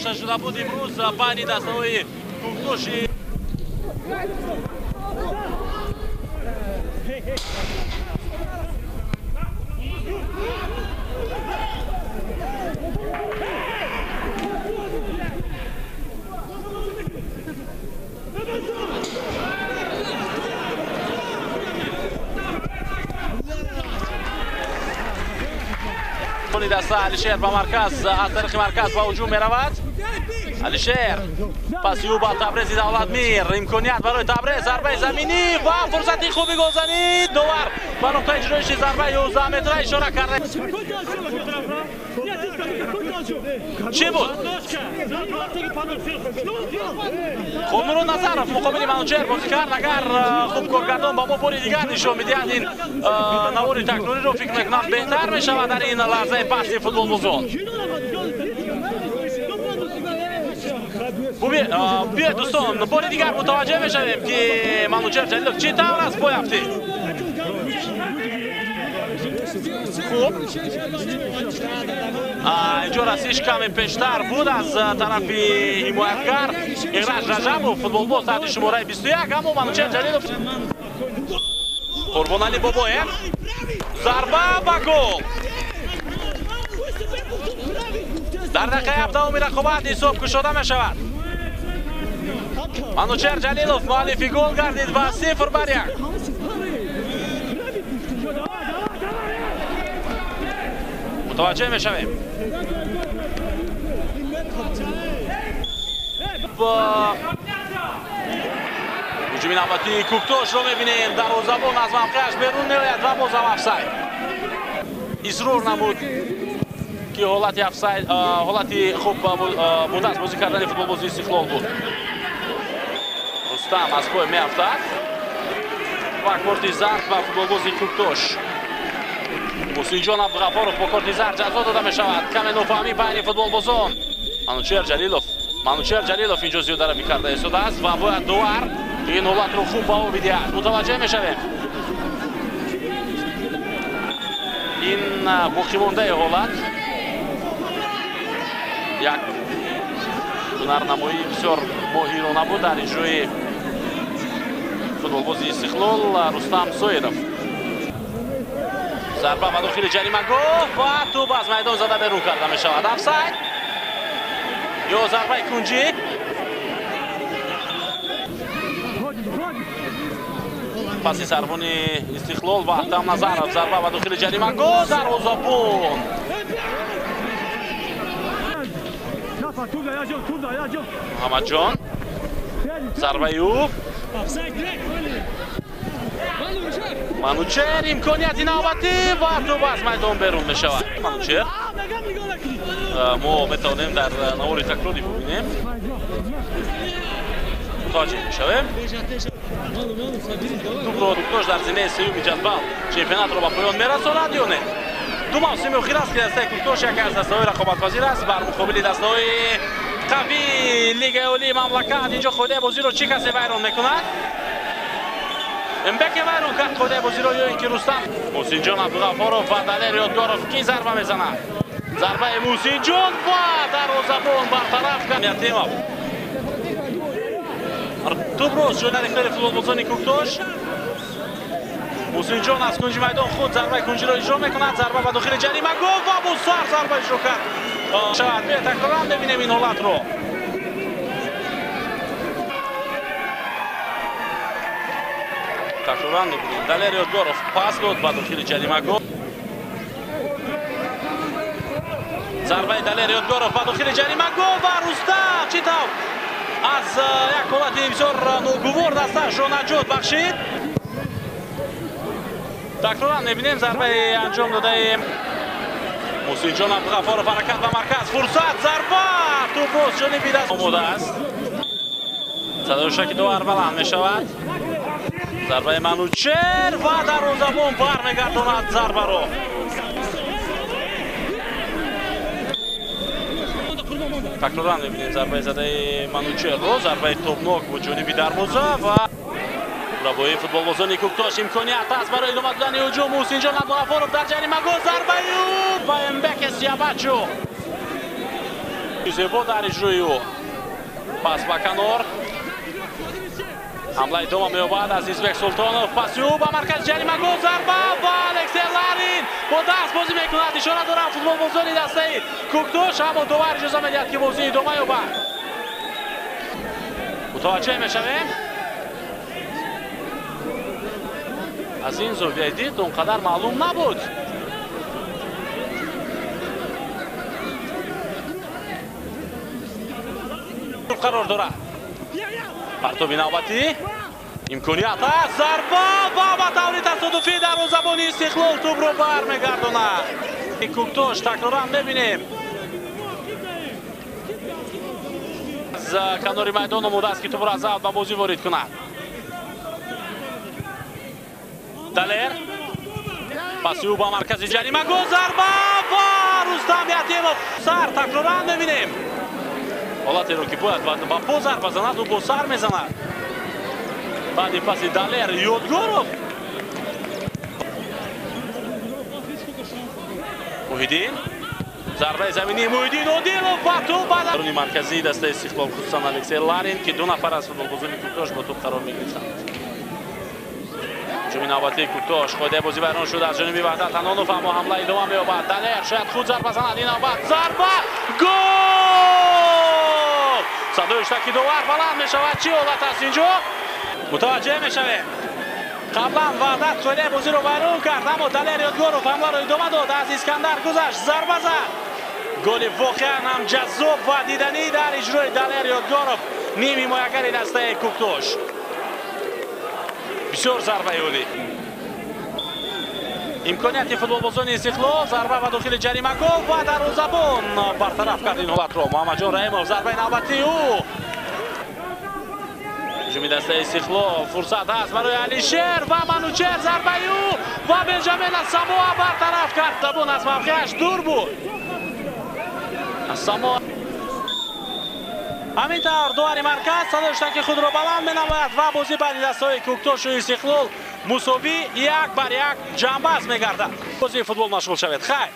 داشته شده بود امروز بین دسته‌های کوکتوش دست علیشیر با مرکز از طریق مرکز با هجوم میرود. علیشیر پاسی او با تبریز دولتمیر، امکانیت برای تبریز، ضربه زمینی و فرصتی خوبی گلزنی. دوبار با نقطه اجرایش ضربه 11 متره اشاره کرده. چی بود؟ خب نور نظرов مقابل منوچهر بازی کرد. اگر خوب کارگردان با ما باری دیگر نشون میدهد این نوار تکنوری رو فکر میکنم بهتر میشود در این لحظه پاسی فوتبال بازون. بیا دوستان باری دیگر متوجه میشویم که منوچهر جلیلوف چی طور است پای هفته. خوب اینجا رسیش کمی پیشتر بود از طرف حمایتگر ایرج رجبوف فوتبالباز تحت شماره 21. اما منوچهر جلیلوف قربان علی باباین ضربه با گل در دقیقه 17 رقابت حساب گشوده می شود. منوچهر جلیلوف مؤلف گل گردید و 0-1. متوجه می شویم هجوم نوبتی کوکتوش رو میبینیم. دروازه‌بان از موقعش بیرون میآید و باز هم افساید. اصرار نمود که حالت افساید حالتی خوب بوده است بازی کردن فوتبال بازی استقلال بود. رستم از پای میافتد و کارت زرد و فوتبال بازی کوکتوش. حسین عبدالغفارov با کارت زرد جزا داده می شود. کمی نفهمی بین فوتبال بازان. منوچهر جلیلوف اینجا زیاده روی کرده ایستاده است و باید دوبار این حالت رو خوب با او بدهد. متوجه می شویم این باقی مانده حالت یک هنرنمایی بسیار ماهرانه بود در اجرای فوتبال بازی استقلال. رستم سویدов ضربه و داخل جریمه گفت و توپ از میدان زده بیرون کرده می شود. افساید یا ضربه کنجی. پاسی سربان استقلال و اتم نظرov ضربه و داخل جریمه گفت دروازه‌بان محمد جان ضربه او منوچهر امکانیتی نوبتی و توپ از میدان بیرون می شود. منوچهر ما میتوانیم در نوار تکراری ببینیم. متوجه می شویم توپ رو کوکتوش در زمینه سوم جدول چمپیونات رو به پایان میرساند یا نه. دو موسم اخیر است که دسته کوکتوش یکی از دسته‌های رقابت‌پذیر است بر مقابل دسته‌های قوی لیگ عالی مملکت. اینجا خوده بازی رو چی کسی ویران میکند؟ امبک ویران کرد خوده بازی رو یا اینکه رستم. محسن جان عبدالغفارov و دلیر یادگارov کی ضربه میزند؟ ضربه محسن جان و دروازه‌بان برطرف کرد. یتیمov توپ رو شده اختیار فوتبال بازان کوکتوش. محسن جان از کنج میدان خود ضربه کنجی را اجرا میکند. ضربه به داخل جریمه گفت و بسیار ضربه اجرا کرد. شاید بیا تکرارا ببینیم این حالت رو. تکرارا ببینیم دلیر یادگارov پاس داد به داخل جریمه گفت. ضربه دلیر یادگارov به داخل جریمه گفت و رستم چی طور از یک حالت بسیار ناگوار دستش را نجات بخشید. تکرارا می‌بینیم ضربه انجام داده محسن جان عبدالغفارov حرکت به مرکز فرصت ضربه توپ باز جانبی دست آماده است. صدای شک دوباره بلند می‌شود. ضربه منوچهر و دروازه‌بان برمیگرداند ضربه رو. تکرارا می‌بینیم ضربه زده منوچهر رو. ضربه توپناک بود جانبی دروازه و مربی فوتبال بازان کوکتوش امکانیت است برای ادامه دادن هجوم. محسن جان عبدالغفارov در جریمه گل ضربه او با امبک سیابچو зебо дар иҷрӯи ӯ. Пас ба канор. ҳамлаи дома меёбад аз Избек Султонов. Паси ӯ ба маркази ҷарима гол зарба ба Алексей Ларин бо даст бозӣ мекунад. Ишора доранд футболбозони дастаи Куктош, аммо довар иҷоза медиҳад ки бозӣ идома ёбад. мутаваҷҷеҳ мешавем. аз ин зовияи дид он қадар маълум набуд. қарор дорад. партоби навбатӣ. имконият аст. зарба ва ба таври тасодуфӣ дарвозабони Истиқлол тӯбро бармегардонад. Куктош такроран мебинем. аз канори майдон омодааст ки тӯбро аз завд ба бозӣ ворид кунад. далер. паси ӯ ба маркази ҷарима гол зарба ва Рустам Ятимов сар такроран мебинем. ҳолатеро ки бояд ба по зарба занад ӯ бо сар мезанад. баъди паси далер ёдгоров. муҳиддин. зарбаи заминии Муҳиддин Одилов ба тӯб бадарони марказии дастаи Истиқлол хусусан Алексей Ларин ки ду нафар аз футболбозони Куктош бо тӯб қарор мегирифтанд. ҳуҷуми навбатии Куктош қоидаи бозӣ вайрон шуд аз ҷониби Ваҳдат Ҳанонов, аммо ҳамла идома меёбад. далер шояд худ зарба занад. ин навбат зарба гол! садои штаки довар баланд мешавад. чӣ ҳолат аст инҷо? мутаваҷҷеҳ мешавем. қаблан Ваҳдат қоидаи бозиро вайрон кард, аммо далер ёдгоров ҳамларо идома дод. аз Искандар гузашт, зарба зад. голи воқеан ҳам ҷаззоб ва диданӣ дар иҷрои далер ёдгоров, ним ҳимоягари дастаи Куктош. бисёр зарбаи олӣ. имконияти футболбозони Истиқлол. зарба ба дохили ҷарима гол ва дарвозабон бартараф кард ин ҳолатро. Муҳаммадҷон Раимов зарбаи навбатии ӯ. ҳуҷуми дастаи Истиқлол. фурсат ҳаст барои Алишер ва Манучер. зарбаи ӯ ва Бенҷамин Ассамоа бартараф кард. Табун аз мавқеаш дур буд. Ассамоа ҳамин тавр дуари марказ садои штаки худро баланд менамояд ва бозӣ байни дастаҳои Куктошу Истиқлол мусовӣ 1-1 ҷамъбаст мегардад. бозии футбол машғул шавед. хайр.